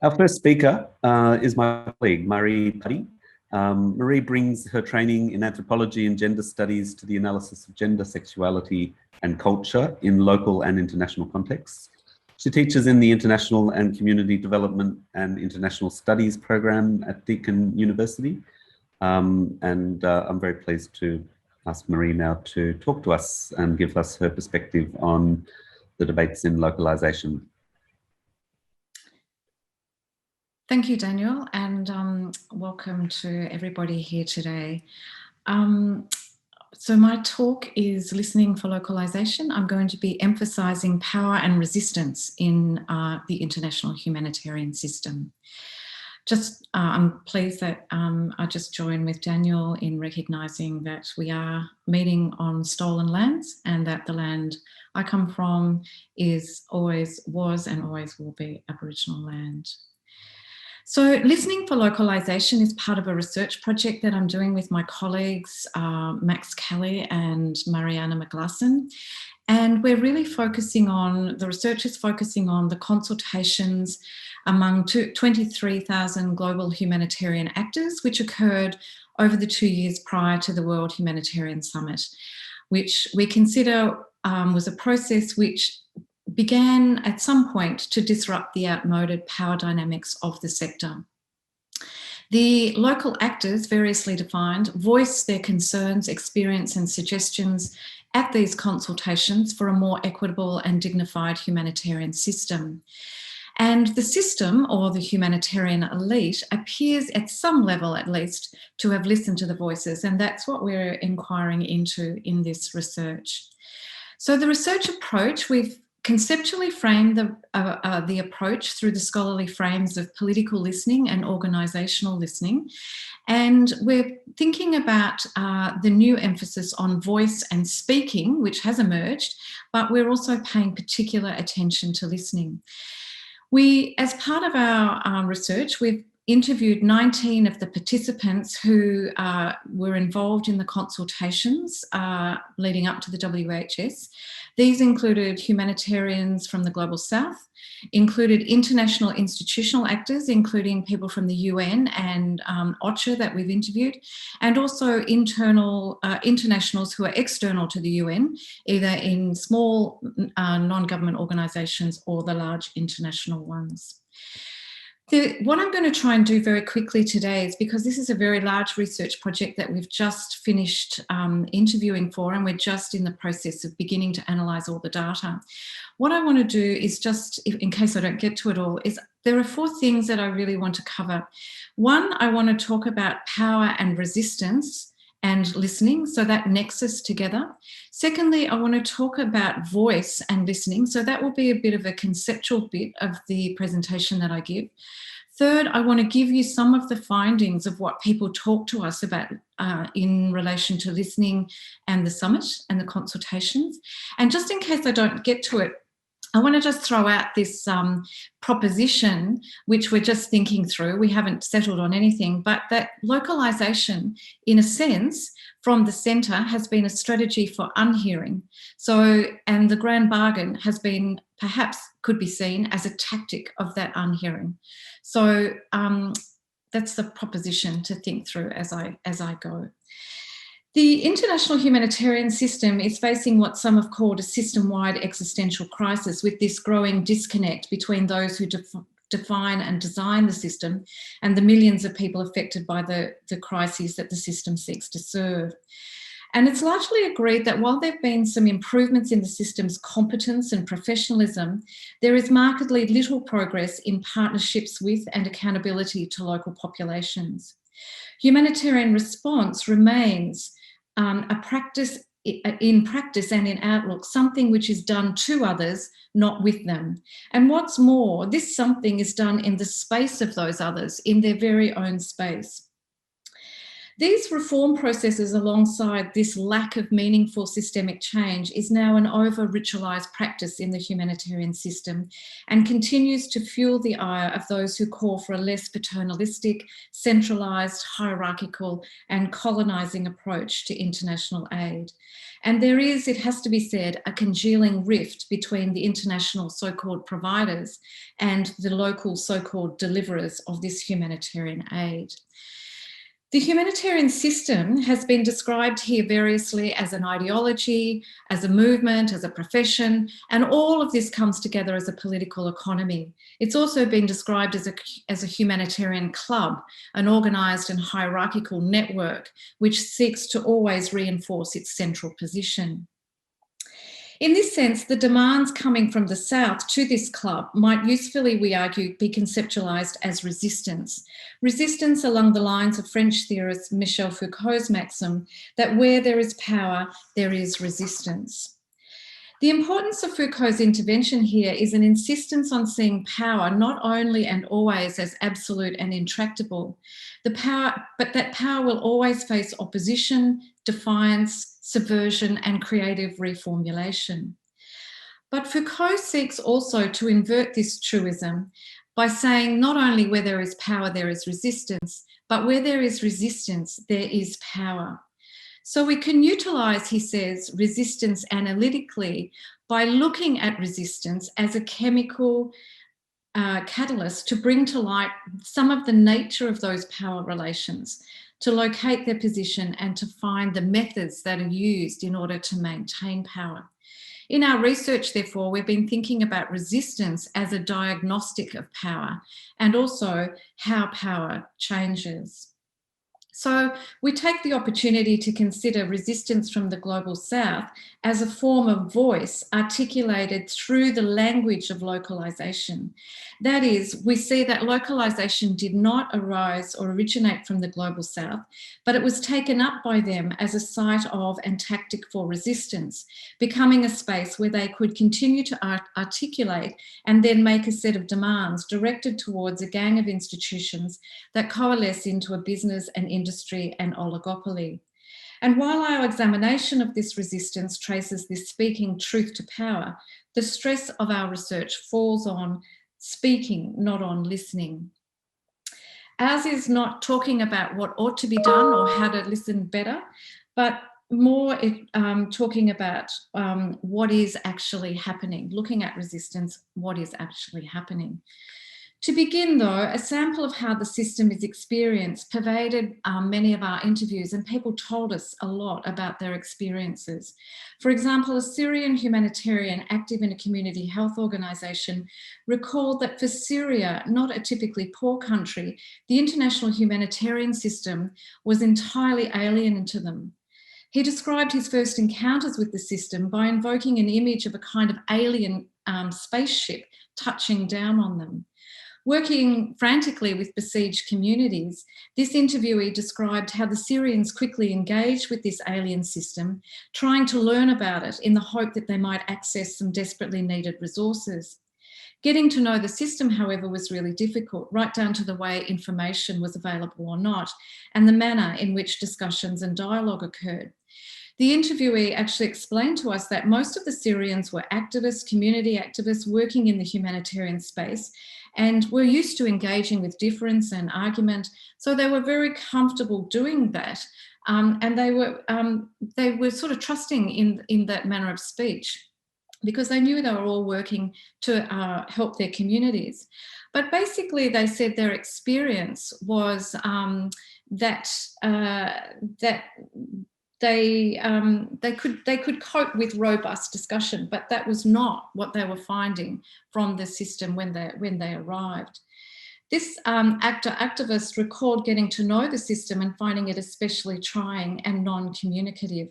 Our first speaker is my colleague, Maree Pardy. Maree brings her training in anthropology and gender studies to the analysis of gender, sexuality and culture in local and international contexts. She teaches in the International and Community Development and International Studies program at Deakin University. I'm very pleased to ask Maree now to talk to us and give us her perspective on the debates in localization. Thank you, Daniel, and welcome to everybody here today. So my talk is Listening for Localization. I'm going to be emphasising power and resistance in the international humanitarian system. I'm pleased that I just joined with Daniel in recognising that we are meeting on stolen lands and that the land I come from was and always will be Aboriginal land. So Listening for Localisation is part of a research project that I'm doing with my colleagues, Max Kelly and Mariana McGlasson. And we're really the research is focusing on the consultations among 23,000 global humanitarian actors, which occurred over the 2 years prior to the World Humanitarian Summit, which we consider was a process which began at some point to disrupt the outmoded power dynamics of the sector. The local actors, variously defined, voiced their concerns, experience and suggestions at these consultations for a more equitable and dignified humanitarian system. And the system, or the humanitarian elite, appears at some level at least to have listened to the voices, and that's what we're inquiring into in this research. So the research approach, we've conceptually framed the approach through the scholarly frames of political listening and organisational listening. And we're thinking about the new emphasis on voice and speaking, which has emerged, but we're also paying particular attention to listening. As part of our research, we've interviewed 19 of the participants who were involved in the consultations leading up to the WHS. These included humanitarians from the Global South, included international institutional actors, including people from the UN and OCHA that we've interviewed, and also internationals who are external to the UN, either in small non-government organisations or the large international ones. What I'm going to try and do very quickly today is, because this is a very large research project that we've just finished interviewing for, and we're just in the process of beginning to analyse all the data. What I want to do is just, in case I don't get to it all, is there are 4 things that I really want to cover. One, I want to talk about power and resistance and listening, so that nexus together. Secondly, I want to talk about voice and listening, so that will be a bit of a conceptual bit of the presentation that I give. Third, I want to give you some of the findings of what people talk to us about in relation to listening and the summit and the consultations. And just in case I don't get to it, I want to just throw out this proposition, which we're just thinking through. We haven't settled on anything, but that localisation, in a sense, from the centre has been a strategy for unhearing. And the grand bargain has been, perhaps could be seen as a tactic of that unhearing. So that's the proposition to think through as I go. The international humanitarian system is facing what some have called a system-wide existential crisis, with this growing disconnect between those who define and design the system and the millions of people affected by the crises that the system seeks to serve. And it's largely agreed that while there have been some improvements in the system's competence and professionalism, there is markedly little progress in partnerships with and accountability to local populations. Humanitarian response remains a practice, in practice and in outlook, something which is done to others, not with them. And what's more, this something is done in the space of those others, in their very own space. These reform processes alongside this lack of meaningful systemic change is now an over-ritualised practice in the humanitarian system and continues to fuel the ire of those who call for a less paternalistic, centralised, hierarchical and colonising approach to international aid. And there is, it has to be said, a congealing rift between the international so-called providers and the local so-called deliverers of this humanitarian aid. The humanitarian system has been described here variously as an ideology, as a movement, as a profession, and all of this comes together as a political economy. It's also been described as a humanitarian club, an organised and hierarchical network which seeks to always reinforce its central position. In this sense, the demands coming from the South to this club might usefully, we argue, be conceptualised as resistance. Resistance along the lines of French theorist Michel Foucault's maxim that where there is power, there is resistance. The importance of Foucault's intervention here is an insistence on seeing power not only and always as absolute and intractable, but that power will always face opposition, defiance, subversion, and creative reformulation. But Foucault seeks also to invert this truism by saying not only where there is power, there is resistance, but where there is resistance, there is power. So we can utilise, he says, resistance analytically by looking at resistance as a chemical catalyst to bring to light some of the nature of those power relations, to locate their position and to find the methods that are used in order to maintain power. In our research, therefore, we've been thinking about resistance as a diagnostic of power and also how power changes. So we take the opportunity to consider resistance from the Global South as a form of voice articulated through the language of localisation. That is, we see that localisation did not arise or originate from the Global South, but it was taken up by them as a site of and tactic for resistance, becoming a space where they could continue to articulate and then make a set of demands directed towards a gang of institutions that coalesce into a business and industry and oligopoly. And while our examination of this resistance traces this speaking truth to power, the stress of our research falls on speaking, not on listening. Ours is not talking about what ought to be done or how to listen better, but more talking about what is actually happening, looking at resistance, what is actually happening. To begin, though, a sample of how the system is experienced pervaded many of our interviews, and people told us a lot about their experiences. For example, a Syrian humanitarian active in a community health organisation recalled that for Syria, not a typically poor country, the international humanitarian system was entirely alien to them. He described his first encounters with the system by invoking an image of a kind of alien spaceship touching down on them. Working frantically with besieged communities, this interviewee described how the Syrians quickly engaged with this alien system, trying to learn about it in the hope that they might access some desperately needed resources. Getting to know the system, however, was really difficult, right down to the way information was available or not, and the manner in which discussions and dialogue occurred. The interviewee actually explained to us that most of the Syrians were activists, community activists working in the humanitarian space, and were used to engaging with difference and argument. So they were very comfortable doing that. And they were sort of trusting in that manner of speech, because they knew they were all working to help their communities. But basically, they said their experience was that they could cope with robust discussion, but that was not what they were finding from the system when they arrived. This activist recalled getting to know the system and finding it especially trying and non-communicative.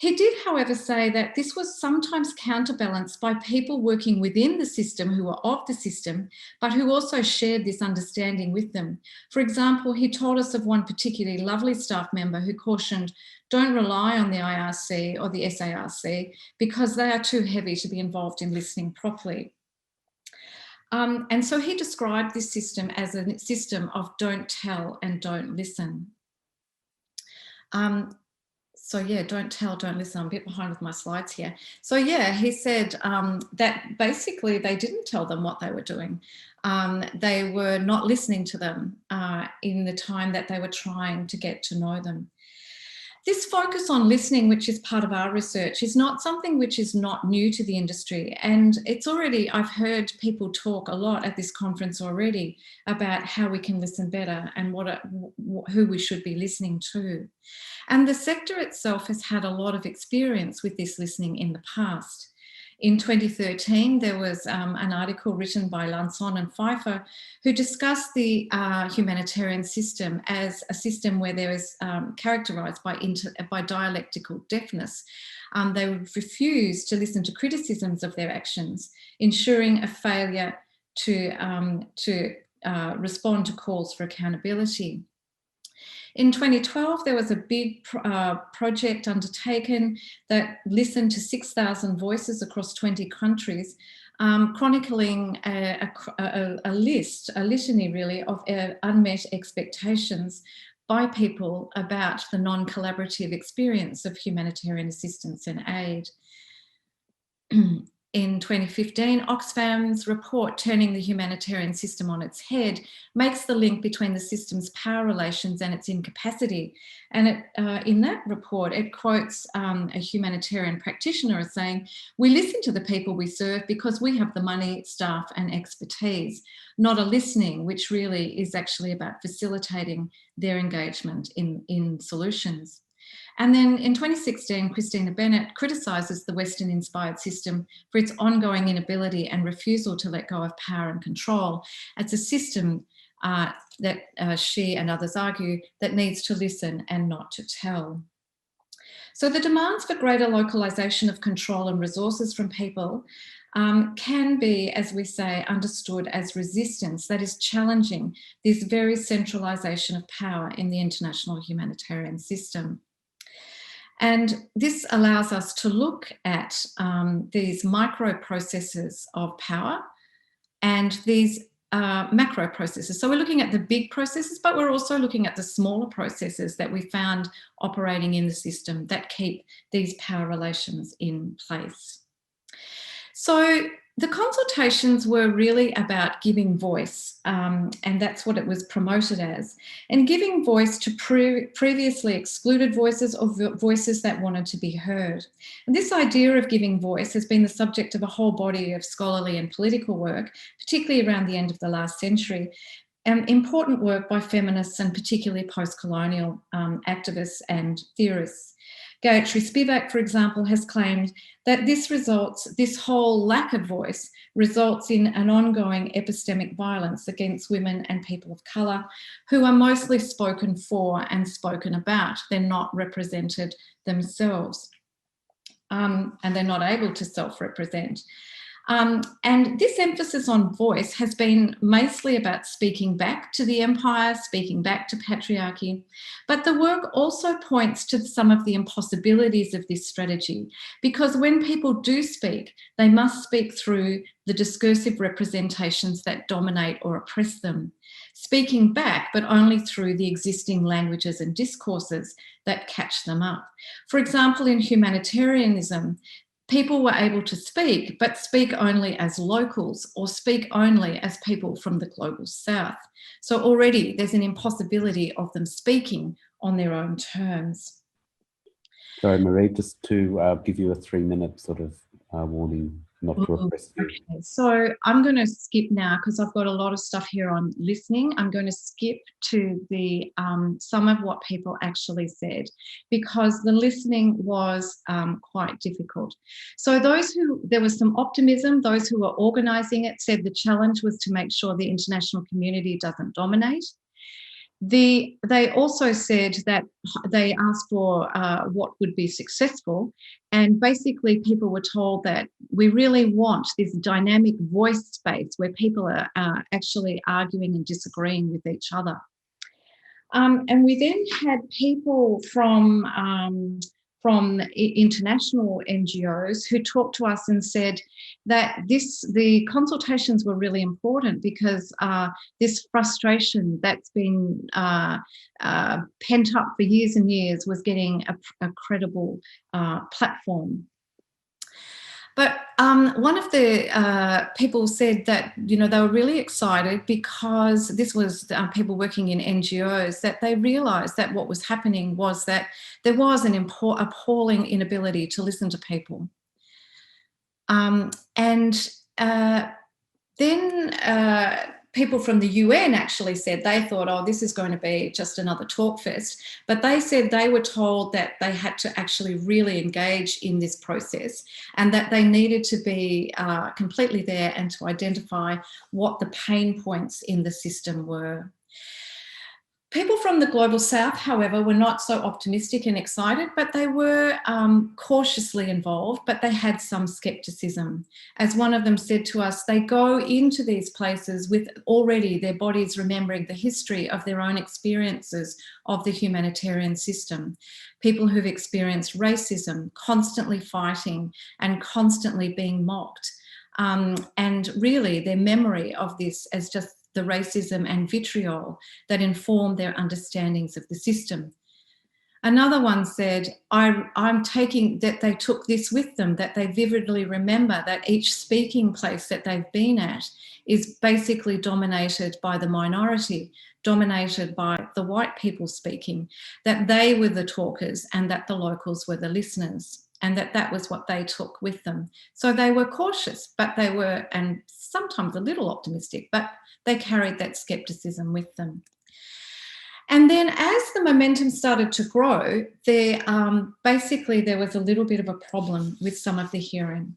He did, however, say that this was sometimes counterbalanced by people working within the system who were of the system, but who also shared this understanding with them. For example, he told us of one particularly lovely staff member who cautioned, don't rely on the IRC or the SARC because they are too heavy to be involved in listening properly. And so he described this system as a system of don't tell and don't listen. So yeah, don't tell, don't listen. I'm a bit behind with my slides here. So yeah, he said that basically they didn't tell them what they were doing. They were not listening to them in the time that they were trying to get to know them. This focus on listening, which is part of our research, is not something which is not new to the industry. And it's already, I've heard people talk a lot at this conference already about how we can listen better and who we should be listening to. And the sector itself has had a lot of experience with this listening in the past. In 2013, there was an article written by Lanson and Pfeiffer who discussed the humanitarian system as a system where there is characterised by dialectical deafness. They would refuse to listen to criticisms of their actions, ensuring a failure to respond to calls for accountability. In 2012, there was a big project undertaken that listened to 6,000 voices across 20 countries, chronicling a litany really of unmet expectations by people about the non-collaborative experience of humanitarian assistance and aid. In 2015, Oxfam's report, Turning the Humanitarian System on its Head, makes the link between the system's power relations and its incapacity. And in that report, it quotes a humanitarian practitioner as saying, "We listen to the people we serve because we have the money, staff, and expertise, not a listening, which really is actually about facilitating their engagement in solutions." And then in 2016, Christina Bennett criticises the Western-inspired system for its ongoing inability and refusal to let go of power and control. It's a system that she and others argue that needs to listen and not to tell. So the demands for greater localisation of control and resources from people can be, as we say, understood as resistance that is challenging this very centralisation of power in the international humanitarian system. And this allows us to look at these micro processes of power and these macro processes. So we're looking at the big processes, but we're also looking at the smaller processes that we found operating in the system that keep these power relations in place. So the consultations were really about giving voice, and that's what it was promoted as, and giving voice to previously excluded voices or voices that wanted to be heard. And this idea of giving voice has been the subject of a whole body of scholarly and political work, particularly around the end of the last century, and important work by feminists and particularly post-colonial activists and theorists. Gayatri Spivak, for example, has claimed that this whole lack of voice results in an ongoing epistemic violence against women and people of colour who are mostly spoken for and spoken about. They're not represented themselves and they're not able to self-represent. And this emphasis on voice has been mostly about speaking back to the empire, speaking back to patriarchy. But the work also points to some of the impossibilities of this strategy, because when people do speak, they must speak through the discursive representations that dominate or oppress them. Speaking back, but only through the existing languages and discourses that catch them up. For example, in humanitarianism, people were able to speak, but speak only as locals or speak only as people from the global south. So already there's an impossibility of them speaking on their own terms. Sorry, Maree, just to give you a 3-minute sort of warning, not to oppress you. Okay, so I'm going to skip now because I've got a lot of stuff here on listening. I'm going to skip to the some of what people actually said, because the listening was quite difficult. So there was some optimism. Those who were organising it said the challenge was to make sure the international community doesn't dominate. They also said that they asked for what would be successful, and basically people were told that we really want this dynamic voice space where people are actually arguing and disagreeing with each other. And we then had people from from international NGOs who talked to us and said that the consultations were really important because this frustration that's been pent up for years and years was getting a credible platform. But one of the people said that, you know, they were really excited because this was people working in NGOs, that they realised that what was happening was that there was an appalling inability to listen to people. Then people from the UN actually said they thought, oh, this is going to be just another talk fest. But they said they were told that they had to actually really engage in this process and that they needed to be completely there and to identify what the pain points in the system were. People from the Global South, however, were not so optimistic and excited, but they were cautiously involved, but they had some skepticism. As one of them said to us, they go into these places with already their bodies remembering the history of their own experiences of the humanitarian system. People who've experienced racism, constantly fighting and constantly being mocked. And really their memory of this as just the racism and vitriol that informed their understandings of the system. Another one said, I'm taking that they took this with them, that they vividly remember that each speaking place that they've been at is basically dominated by the minority, dominated by the white people speaking, that they were the talkers and that the locals were the listeners, and that was what they took with them. So they were cautious, but they were, and sometimes a little optimistic, but they carried that skepticism with them. And then as the momentum started to grow, basically there was a little bit of a problem with some of the hearing.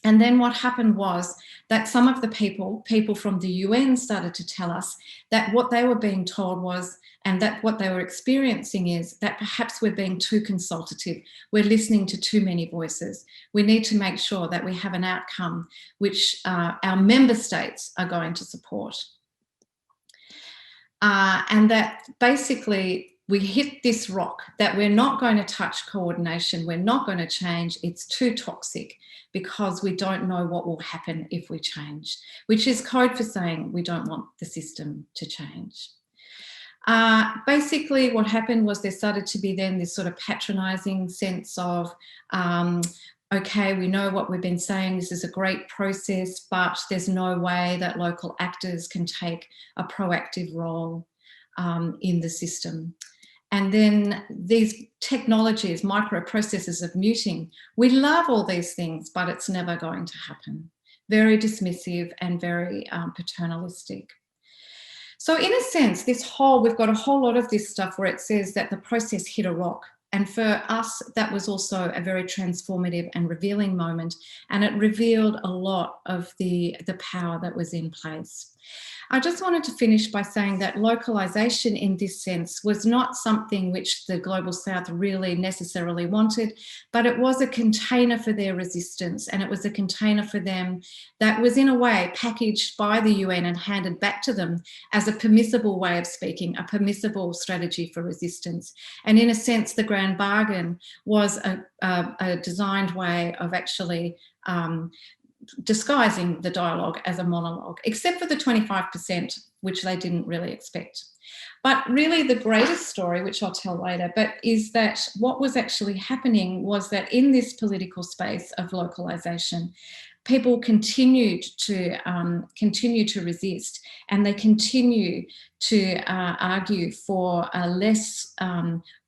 And then what happened was that some of the people from the UN started to tell us that what they were being told was, and that what they were experiencing is that perhaps we're being too consultative. We're listening to too many voices. We need to make sure that we have an outcome which our member states are going to support. And that basically we hit this rock, that we're not going to touch coordination, we're not going to change, it's too toxic because we don't know what will happen if we change, which is code for saying we don't want the system to change. Basically what happened was there started to be then this sort of patronising sense of, okay, we know what we've been saying, this is a great process, but there's no way that local actors can take a proactive role in the system. And then these technologies, microprocesses of muting, we love all these things, but it's never going to happen. Very dismissive and very paternalistic. So in a sense, we've got a whole lot of this stuff where it says that the process hit a rock. And for us, that was also a very transformative and revealing moment. And it revealed a lot of the power that was in place. I just wanted to finish by saying that localisation in this sense was not something which the Global South really necessarily wanted, but it was a container for their resistance, and it was a container for them that was in a way packaged by the UN and handed back to them as a permissible way of speaking, a permissible strategy for resistance. And in a sense, the grand bargain was a designed way of actually disguising the dialogue as a monologue, except for the 25%, which they didn't really expect. But really the greatest story, which I'll tell later, but is that what was actually happening was that in this political space of localisation, people continued to resist, and they continue to argue for a less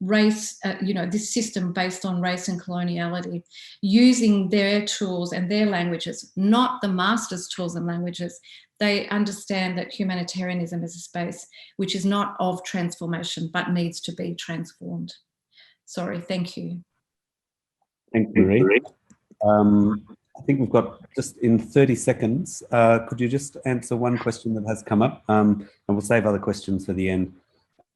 race, this system based on race and coloniality, using their tools and their languages, not the master's tools and languages. They understand that humanitarianism is a space which is not of transformation, but needs to be transformed. Sorry, thank you. Thank you, Maree. I think we've got just in 30 seconds. Could you just answer one question that has come up? And we'll save other questions for the end.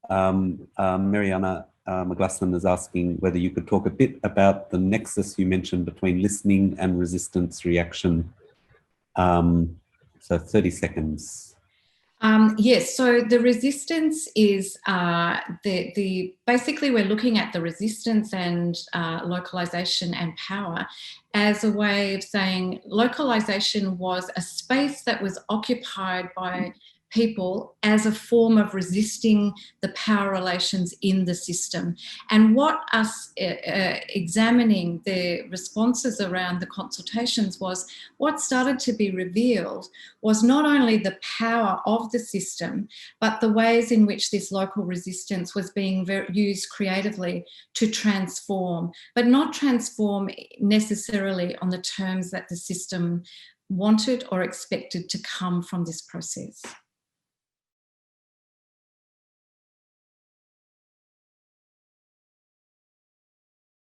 Mariana McGlassland is asking whether you could talk a bit about the nexus you mentioned between listening and resistance reaction. So 30 seconds. Yes, so the resistance is basically we're looking at the resistance and localization and power as a way of saying localization was a space that was occupied by people as a form of resisting the power relations in the system. And what us examining the responses around the consultations was, what started to be revealed was not only the power of the system, but the ways in which this local resistance was being used creatively to transform, but not transform necessarily on the terms that the system wanted or expected to come from this process.